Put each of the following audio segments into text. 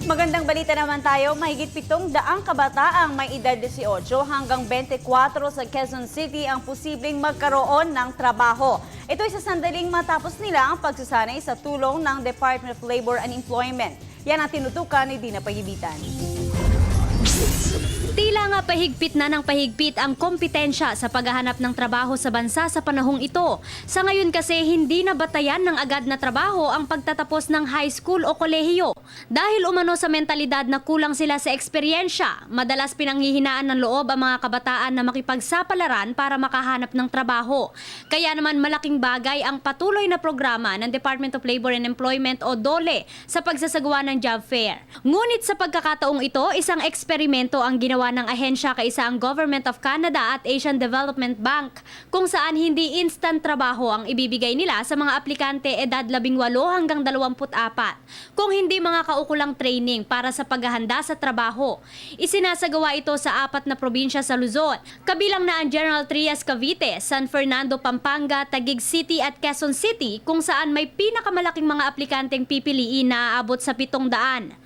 Magandang balita naman tayo, mahigit 700 kabataang may edad 18 hanggang 24 sa Quezon City ang posibleng magkaroon ng trabaho. Ito ay sa sandaling matapos nila ang pagsasanay sa tulong ng Department of Labor and Employment. Yan ang tinutukan ni Dina Pagibitan. Tila nga pahigpit na ng pahigpit ang kompetensya sa paghahanap ng trabaho sa bansa sa panahong ito. Sa ngayon kasi hindi na batayan ng agad na trabaho ang pagtatapos ng high school o kolehiyo. Dahil umano sa mentalidad na kulang sila sa eksperyensya, madalas pinanghihinaan ng loob ang mga kabataan na makipagsapalaran para makahanap ng trabaho. Kaya naman malaking bagay ang patuloy na programa ng Department of Labor and Employment o DOLE sa pagsasagawa ng job fair. Ngunit sa pagkakataong ito, isang eksperimento ang ginawa ng ahensya kaisa ang Government of Canada at Asian Development Bank kung saan hindi instant trabaho ang ibibigay nila sa mga aplikante edad 18 hanggang 24 kung hindi mga kaukulang training para sa paghahanda sa trabaho. Isinasagawa ito sa 4 na probinsya sa Luzon, kabilang na ang General Trias Cavite, San Fernando, Pampanga, Taguig City at Quezon City kung saan may pinakamalaking mga aplikanteng pipiliin na aabot sa 700.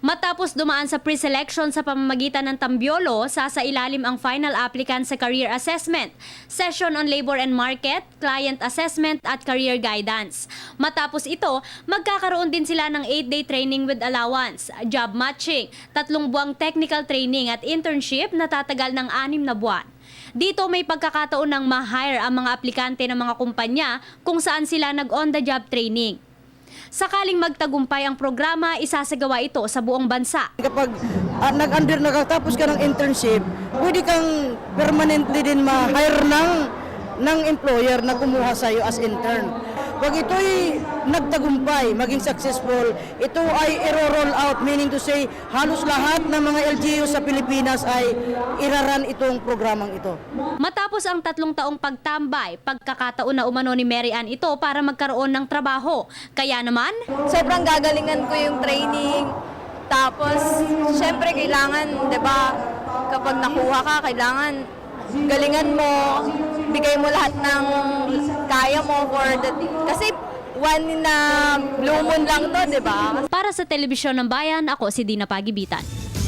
Matapos dumaan sa pre-selection sa pamamagitan ng Tambiolo, sasailalim ang final applicant sa career assessment, session on labor and market, client assessment at career guidance. Matapos ito, magkakaroon din sila ng 8-day training with allowance, job matching, 3 buwang technical training at internship na tatagal ng 6 na buwan. Dito may pagkakataon ng ma-hire ang mga aplikante ng mga kumpanya kung saan sila nag-on-the-job training. Sakaling magtagumpay ang programa, isasagawa ito sa buong bansa. Kapag nakatapos ka ng internship, pwede kang permanently din ma-hire ng employer na kumuha sa iyo as intern. Pag ito'y nagtagumpay, maging successful, ito ay i-roll out, meaning to say, halos lahat ng mga LGU sa Pilipinas ay iraran itong programang ito. Matapos ang 3 taong pagtambay, pagkakataon na umano ni Mary Ann ito para magkaroon ng trabaho. Kaya naman, sobrang gagalingan ko yung training. Tapos, syempre kailangan, 'di ba? Kapag nakuha ka, kailangan galingan mo, bigay mo lahat ng kaya mo for the kasi one na blue moon lang 'to, 'di ba? para sa Telebisyon ng Bayan, ako si Dina Pagibitan.